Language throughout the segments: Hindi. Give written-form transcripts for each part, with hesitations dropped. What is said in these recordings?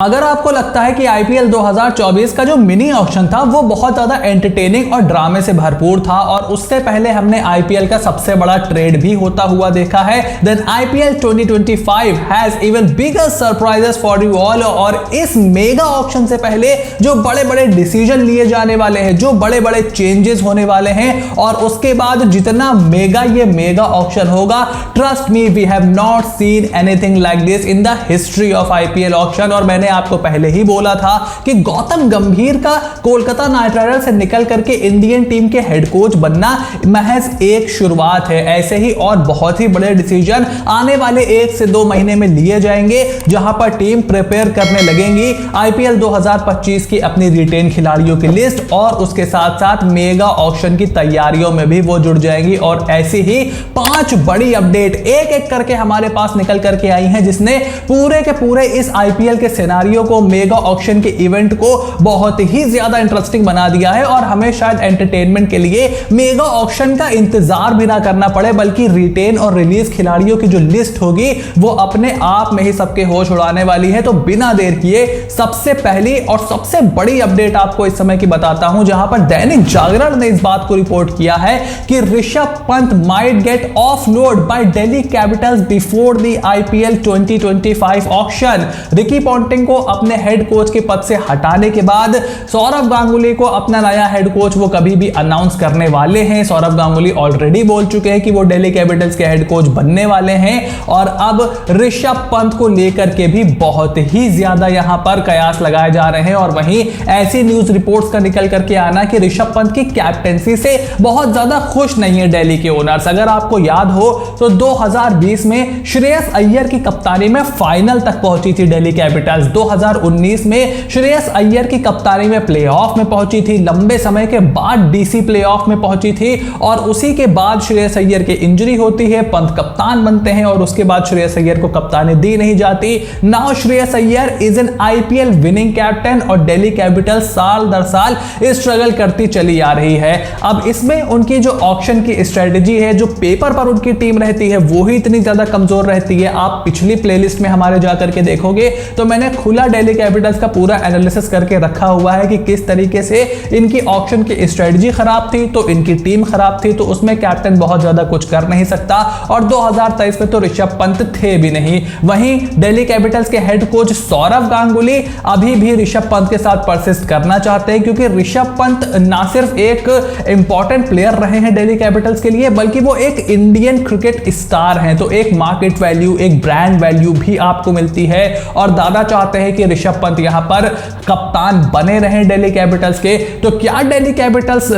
अगर आपको लगता है कि आईपीएल 2024 का जो मिनी ऑक्शन था वो बहुत ज्यादा एंटरटेनिंग और ड्रामे से भरपूर था और उससे पहले हमने आईपीएल का सबसे बड़ा ट्रेड भी होता हुआ देखा है, then IPL 2025 has even bigger surprises for you all. और इस मेगा ऑक्शन से पहले जो बड़े बड़े डिसीजन लिए जाने वाले हैं, जो बड़े बड़े चेंजेस होने वाले हैं और उसके बाद जितना मेगा ये मेगा ऑक्शन होगा, trust me we have not seen anything like this in the history of IPL auction. और मैंने आपको पहले ही बोला था कि गौतम गंभीर का कोलकाता नाइट राइडर्स से निकल करके इंडियन टीम के हेड कोच बनना महज एक शुरुआत है। ऐसे ही और बहुत ही बड़े डिसीजन आने वाले 1 से 2 महीने में लिए जाएंगे, जहां पर टीम प्रिपेयर करने लगेंगी आईपीएल 2025 की अपनी रिटेन खिलाड़ियों की लिस्ट और उसके साथ साथ मेगा ऑक्शन की तैयारियों में भी वो जुड़ जाएंगी। और ऐसी ही 5 बड़ी अपडेट एक एक करके हमारे पास निकल करके आई हैं, जिसने पूरे के पूरे इस आईपीएल के सिनेरियो को, मेगा ऑक्शन के इवेंट को बहुत ही ज्यादा इंटरेस्टिंग बना दिया है। और हमें शायद एंटरटेनमेंट के लिए मेगा ऑक्शन का इंतजार भी ना करना पड़े, बल्कि रिटेन और रिलीज खिलाड़ियों की जो लिस्ट होगी वो अपने आप में ही सबके होश उड़ाने वाली है। तो बिना देर किए सबसे पहली और सबसे बड़ी अपडेट आपको इस समय की बताता हूं, जहां पर दैनिक जागरण ने इस बात को रिपोर्ट किया है कि Rishabh Pant might get offload by Delhi capitals before the IPL 2025 auction. Ricky Ponting को अपने हेड कोच के पद से हटाने के बाद सौरव गांगुली को अपना नया हेड कोच वो कभी भी अनाउंस करने वाले हैं। सौरव गांगुली ऑलरेडी बोल चुके हैं कि वो दिल्ली कैपिटल्स के हेड कोच बनने वाले हैं और अब ऋषभ पंत को लेकर के भी बहुत ही ज्यादा यहां पर कयास लगाए जा रहे हैं। और वहीं ऐसी न्यूज रिपोर्ट्स का निकल करके आना कि ऋषभ पंत की कैप्टेंसी से बहुत ज्यादा खुश नहीं है दिल्ली के ओनर्स। अगर आपको याद हो तो 2020 में श्रेयस अय्यर की कप्तानी में फाइनल तक पहुंची थी दिल्ली कैपिटल्स। 2019 में श्रेयस अय्यर की कप्तानी में प्लेऑफ में पहुंची थी, लंबे समय के बाद डीसी प्लेऑफ में पहुंची थी और उसी के बाद श्रेयस अय्यर की इंजरी होती है, पंत कप्तान बनते हैं और उसके बाद श्रेयस अय्यर को कप्तानी दी नहीं जाती। Now Shreyas Iyer is an IPL winning captain और दिल्ली कैपिटल्स साल दर साल स्ट्रगल करती चली आ रही है। अब इसमें उनकी जो ऑक्शन की स्ट्रेटेजी है, जो पेपर पर उनकी टीम रहती है, वो ही इतनी ज्यादा कमजोर रहती है। आप पिछली प्लेलिस्ट में हमारे जाकर के देखोगे तो मैंने खुला दिल्ली कैपिटल्स का पूरा एनालिसिस करके रखा हुआ है कि किस तरीके से इनकी ऑक्शन की स्ट्रेटजी खराब थी, तो इनकी टीम खराब थी, तो उसमें कैप्टन बहुत ज्यादा कुछ कर नहीं सकता। और 2023 में तो ऋषभ पंत थे भी नहीं। वहीं दिल्ली कैपिटल्स के हेड कोच सौरव गांगुली अभी भी ऋषभ पंत के साथ परसिस्ट करना चाहते हैं, क्योंकि ऋषभ पंत ना सिर्फ एक इंपॉर्टेंट प्लेयर रहे हैं दिल्ली कैपिटल्स के लिए, बल्कि वो एक इंडियन क्रिकेट स्टार हैं। तो एक मार्केट वैल्यू, एक ब्रांड वैल्यू भी आपको मिलती है और दादा चाहते हैं कि ऋषभ पंत यहां पर कप्तान बने रहें दिल्ली कैपिटल्स के। तो क्या दिल्ली कैपिटल्स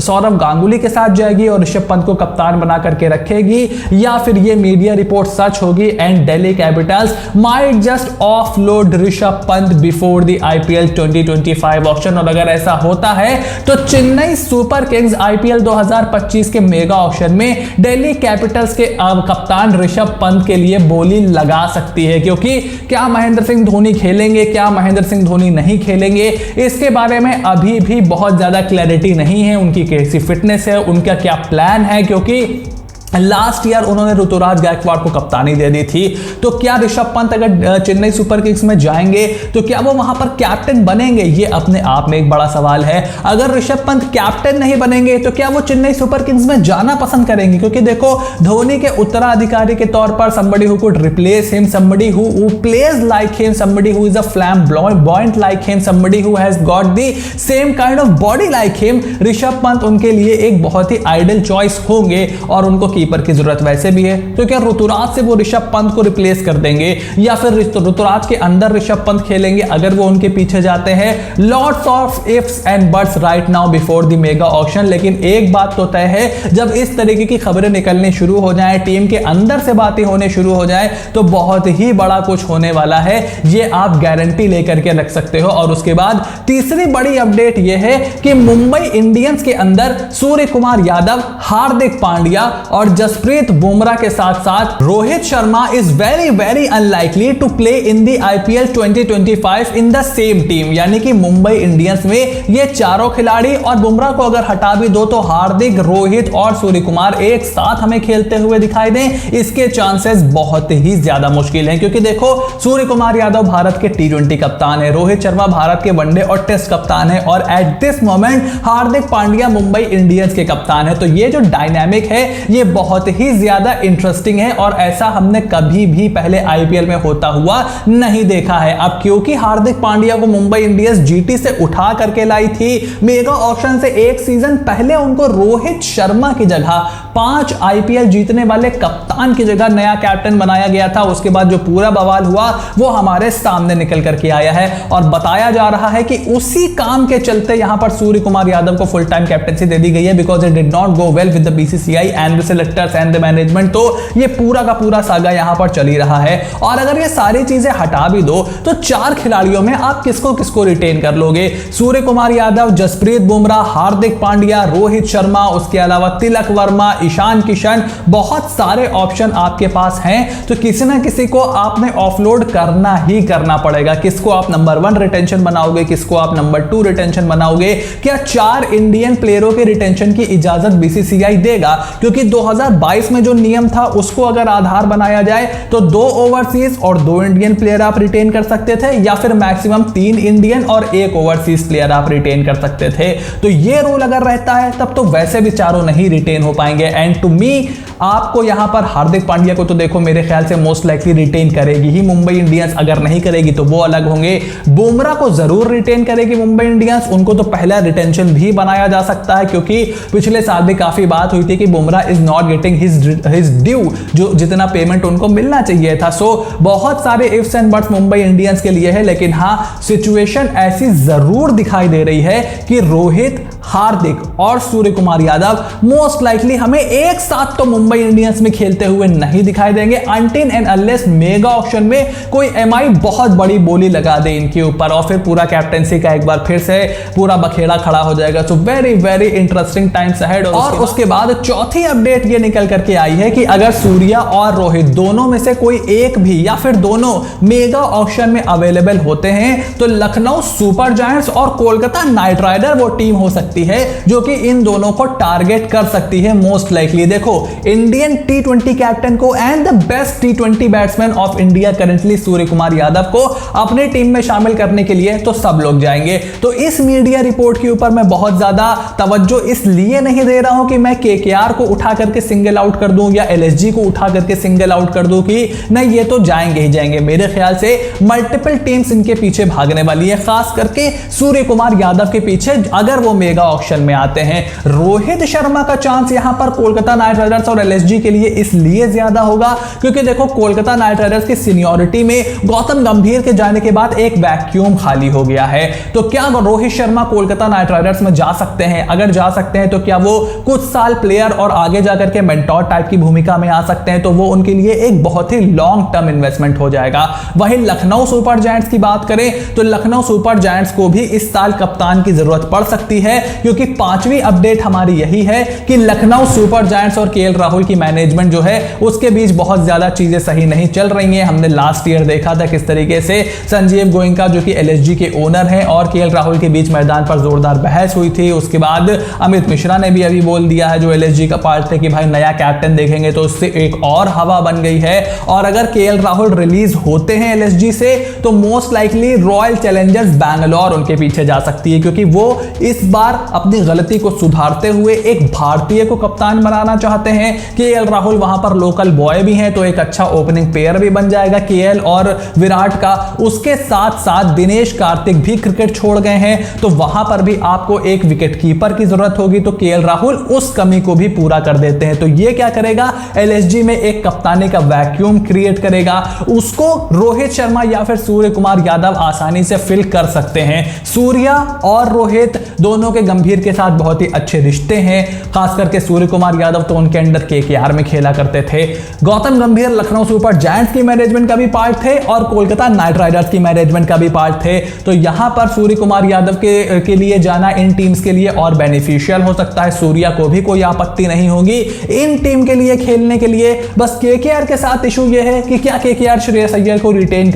सौरव गांगुली के साथ जाएगी और ऋषभ पंत को कप्तान बना करके रखेगी, या फिर ये मीडिया रिपोर्ट सच होगी and Delhi Capitals might just offload Rishabh Pant before the IPL 2025 auction? और अगर ऐसा होता है तो चेन्नई सुपर किंग्स आईपीएल 2025 के मेगा ऑक्शन में दिल्ली कैपिटल्स के कप्तान ऋषभ पंत के लिए बोली लगा सकती है, क्योंकि क्या महेंद्र सिंह धोनी खेलेंगे, क्या महेंद्र सिंह धोनी नहीं खेलेंगे, इसके बारे में अभी भी बहुत ज्यादा क्लैरिटी नहीं है। उनकी कैसी फिटनेस है, उनका क्या प्लान है, क्योंकि लास्ट ईयर उन्होंने ऋतुराज गायकवाड़ को कप्तानी दे दी थी। तो क्या ऋषभ पंत अगर चेन्नई सुपर किंग्स में जाएंगे तो क्या वो वहां पर कैप्टन बनेंगे, ये अपने आप में एक बड़ा सवाल है। अगर ऋषभ पंत कैप्टन नहीं बनेंगे तो क्या वो चेन्नई सुपर किंग्स में जाना पसंद करेंगे? क्योंकि देखो, धोनी के उत्तराधिकारी के तौर पर somebody who could replace him, somebody who plays like him, somebody who is a flamboyant like him, somebody who has got the same kind of body like him, Rishabh Pant उनके लिए एक बहुत ही आइडियल चॉइस होंगे। और उनको कीपर की जरूरत वैसे भी है, तो क्या ऋतुराज से वो ऋषभ पंत को रिप्लेस कर देंगे, या फिर ऋतुराज के अंदर ऋषभ पंत खेलेंगे अगर वो उनके पीछे जाते हैं? Lots of ifs and buts right now before the mega auction. लेकिन एक बात तो तय है, जब इस तरीके की खबरें निकलनी शुरू हो जाए, टीम के अंदर से बातें होने शुरू हो जाए, तो बहुत ही बड़ा कुछ होने वाला है, ये आप गारंटी लेकर के रख सकते हो। और उसके बाद तीसरी बड़ी अपडेट ये है कि मुंबई इंडियंस के अंदर सूर्य कुमार यादव, हार्दिक पांड्या और जसप्रीत बुमराह के साथ साथ Rohit Sharma is very very unlikely to play in the IPL 2025 in the same team, यानी कि मुंबई इंडियंस में ये चारों खिलाड़ी, और बुमराह को अगर हटा भी दो तो हार्दिक, रोहित और सूर्य कुमार एक साथ हमें खेलते हुए दिखाई दें, इसके चांसेस बहुत ही ज्यादा मुश्किल हैं। क्योंकि देखो, सूर्य कुमार यादव भारत के टी20 कप्तान है, रोहित शर्मा भारत के वनडे और टेस्ट कप्तान है, और at this moment Hardik Pandya Mumbai Indians के कप्तान है। तो ये जो डायनामिक है ये बहुत ही ज्यादा इंटरेस्टिंग है, और ऐसा हमने कभी भी पहले आईपीएल में होता हुआ नहीं देखा है। अब क्योंकि हार्दिक पांड्या को मुंबई इंडियंस जीटी से उठा करके लाई थी मेगा ऑक्शन से एक सीजन पहले, उनको रोहित शर्मा की जगह 5 आईपीएल जीतने वाले कप्तान की जगह नया कैप्टन बनाया गया था। उसके बाद जो पूरा बवाल हुआ वो हमारे सामने निकल करके आया है, और बताया जा रहा है कि उसी काम के चलते यहां पर सूर्य कुमार यादव को फुल टाइम कैप्टनसी दे दी गई है, because it did not go well with the BCCI and the selectors and the management. तो ये पूरा का पूरा सागा यहां पर चल ही रहा है। और अगर ये सारी चीजें हटा भी दो तो 4 खिलाड़ियों में आप किसको किसको रिटेन कर लोगे? सूर्य कुमार यादव, जसप्रीत बुमराह, हार्दिक पांड्या, रोहित शर्मा, उसके अलावा तिलक वर्मा, ईशान किशन, बहुत सारे ऑप्शन आपके पास हैं। तो किसी ना किसी को आपने ऑफलोड करना ही करना पड़ेगा। किसको आप नंबर 1 रिटेंशन बनाओगे, किसको आप नंबर 2 रिटेंशन बनाओगे? क्या 4 इंडियन प्लेयरों के रिटेंशन की इजाजत बीसीसीआई देगा? क्योंकि 2022 में जो नियम था उसको अगर आधार बनाया जाए तो 2 ओवरसीज और 2 इंडियन प्लेयर आप रिटेन कर सकते थे, या फिर मैक्सिमम 3 इंडियन और 1 ओवरसीज प्लेयर आप रिटेन कर सकते थे। तो ये रूल अगर रहता है तब तो वैसे भी चारों नहीं रिटेन हो पाएंगे। एंड टू मी, आपको यहां पर हार्दिक पांड्या को तो देखो मेरे ख्याल से मोस्ट लाइकली रिटेन करेगी ही मुंबई इंडियंस, अगर नहीं करेगी तो वो अलग होंगे। बुमराह को जरूर रिटेन करेगी मुंबई इंडियंस, उनको तो पहला रिटेंशन भी बनाया जा सकता है, क्योंकि पिछले साल भी काफी बात हुई थी कि Bumrah is not getting his due, जो जितना पेमेंट उनको मिलना चाहिए था। सो बहुत सारे ifs and buts Mumbai Indians के लिए है, लेकिन हाँ, सिचुएशन ऐसी जरूर दिखाई दे रही है कि रोहित, हार्दिक और सूर्य कुमार यादव मोस्ट लाइकली हमें एक साथ तो मुंबई इंडियंस में खेलते हुए नहीं दिखाई देंगे, until and unless mega auction में कोई एमआई बहुत बड़ी बोली लगा दे इनके ऊपर, और फिर पूरा कैप्टेंसी का एक बार फिर से पूरा बखेड़ा खड़ा हो जाएगा। So very very interesting times ahead. और उसके बाद चौथी अपडेट ये निकल करके आई है कि अगर सूर्या और रोहित दोनों में से कोई एक भी या फिर दोनों मेगा ऑक्शन में अवेलेबल होते हैं तो लखनऊ सुपर जायंट्स और कोलकाता नाइट राइडर वो टीम हो सकती है जो कि इन दोनों को टारगेट कर सकती है मोस्ट लाइकली। देखो, इंडियन टी20 कैप्टन को एंड द बेस्ट टी20 batsman of India currently Surya Kumar Yadav को अपनी टीम में शामिल करने के लिए तो सब लोग जाएंगे। तो इस मीडिया रिपोर्ट के ऊपर मैं बहुत ज्यादा तवज्जो इसलिए नहीं दे रहा हूं कि मैं केकेआर को उठा करके सिंगल आउट कर दूं या एलएसजी को उठा करके सिंगल आउट कर दूं कि नहीं ये तो जाएंगे ही जाएंगे। मेरे ख्याल से मल्टीपल टीम्स इनके पीछे भागने वाली है, खास करके सूर्य कुमार यादव के पीछे अगर वो मेगा ऑक्शन में आते हैं। रोहित शर्मा का चांस यहां पर कोलकाता नाइट राइडर्स और एलएसजी के लिए इसलिए ज्यादा होगा क्योंकि देखो, कोलकाता नाइट राइडर्स की सीनियरिटी में गौतम गंभीर के जाने के बाद एक वैक्यूम खाली हो गया है। तो क्या रोहित शर्मा कोलकाता नाइट राइडर्स में जा सकते हैं? अगर जा सकते हैं तो क्या वो कुछ साल प्लेयर और आगे जाकर के मेंटोर टाइप की भूमिका में आ सकते हैं? तो वो उनके लिए एक बहुत ही लॉन्ग टर्म इन्वेस्टमेंट हो जाएगा। वहीं लखनऊ सुपर जायंट्स की बात करें तो लखनऊ सुपर जायंट्स को भी इस साल कप्तान की जरूरत पड़ सकती है, क्योंकि 5वीं अपडेट हमारी यही है कि लखनऊ सुपर जायंट्स और केएल राहुल की मैनेजमेंट जो है उसके बीच बहुत ज्यादा चीजें सही नहीं चल रही हैं। हमने लास्ट ईयर देखा था किस तरीके से संजीव गोयनका जो कि एलएसजी के ओनर हैं और केएल राहुल के बीच मैदान पर जोरदार बहस हुई थी। उसके बाद अमित मिश्रा ने भी अभी बोल दिया है जो एलएसजी का पार्ट थे कि भाई नया कैप्टन देखेंगे, तो उससे एक और हवा बन गई है। और अगर केएल राहुल रिलीज होते हैं एलएसजी से तो most likely royal Challengers Bangalore उनके पीछे जा सकती है, क्योंकि वो इस बार अपनी गलती को सुधारते हुए एक भारतीय को कप्तान बनाना चाहते हैं। केएल राहुल वहां पर लोकल बॉय भी हैं तो एक अच्छा ओपनिंग पेयर भी बन जाएगा केएल और विराट का। उसके साथ साथ दिनेश कार्तिक भी क्रिकेट छोड़ गए हैं, तो वहां पर भी आपको एक विकेट कीपर की जरूरत होगी, तो केएल राहुल उस कमी को भी पूरा कर देते हैं। तो ये क्या करेगा, एलएसजी में एक कप्तानी का वैक्यूम क्रिएट करेगा। उसको रोहित शर्मा या फिर सूर्य कुमार यादव आसानी से फिल कर सकते हैं। सूर्या और रोहित दोनों के गंभीर के साथ बहुत ही अच्छे रिश्ते हैं, खास करके सूर्य कुमार यादव तो उनके अंडर केकेआर में खेला करते थे। गौतम गंभीर लखनऊ सुपर जायंट्स की मैनेजमेंट का भी पार्ट थे और कोलकाता नाइट राइडर्स की मैनेजमेंट का भी पार्ट थे। तो यहां पर सूर्य कुमार यादव के लिए जाना इन टीम्स के लिए और बेनिफिशियल हो सकता है। सूर्या को भी कोई आपत्ति नहीं होगी इन टीम के लिए खेलने के लिए। बस केकेआर के साथ इशू यह है कि क्या केकेआर श्रेयस अय्यर को रिटेन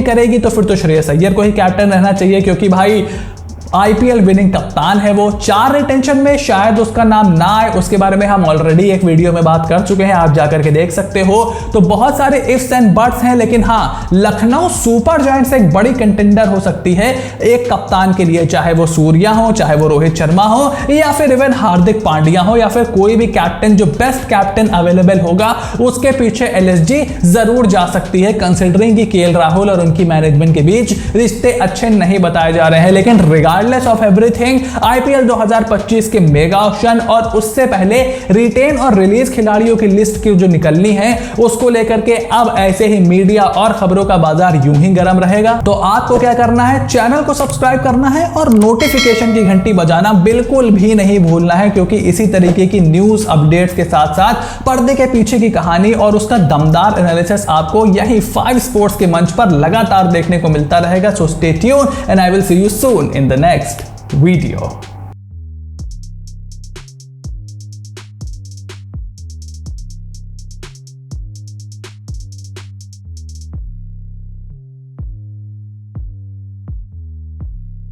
करेगी तो फिर तो श्रेयस अय्यर को ही कैप्टन रहना चाहिए, क्योंकि भाई आईपीएल विनिंग कप्तान है वो। 4 रिटेंशन में शायद उसका नाम ना आए, उसके बारे में हम ऑलरेडी एक वीडियो में बात कर चुके हैं, आप जाकर के देख सकते हो। तो बहुत सारे इफ्स एंड बट्स हैं, लेकिन हाँ, लखनऊ सुपर जायंट्स एक बड़ी कंटेंडर हो सकती है एक कप्तान के लिए, चाहे वो सूर्या हो, चाहे वो रोहित शर्मा हो, या फिर इवन हार्दिक पांड्या हो, या फिर कोई भी कैप्टन जो बेस्ट कैप्टन अवेलेबल होगा उसके पीछे एलएसजी जरूर जा सकती है, कंसिडरिंग कि केएल राहुल और उनकी मैनेजमेंट के बीच रिश्ते अच्छे नहीं बताए जा रहे हैं। लेकिन रिगार्डलेस ऑफ एवरीथिंग, आईपीएल 2025 के मेगा ऑक्शन और उससे पहले रिटेन और रिलीज खिलाड़ियों की लिस्ट की जो निकलनी है उसको लेकर के अब ऐसे ही मीडिया और खबरों का बाजार यूं ही गर्म रहेगा। तो आपको क्या करना है, चैनल को सब्सक्राइब करना है और नोटिफिकेशन की घंटी बजाना बिल्कुल भी नहीं भूलना है, क्योंकि इसी तरीके की न्यूज अपडेट्स के साथ साथ पर्दे के पीछे की कहानी और उसका दमदार एनालिसिस आपको यही 5 स्पोर्ट्स के मंच पर लगातार देखने को मिलता रहेगा। So stay tune and I will see you soon in the next video.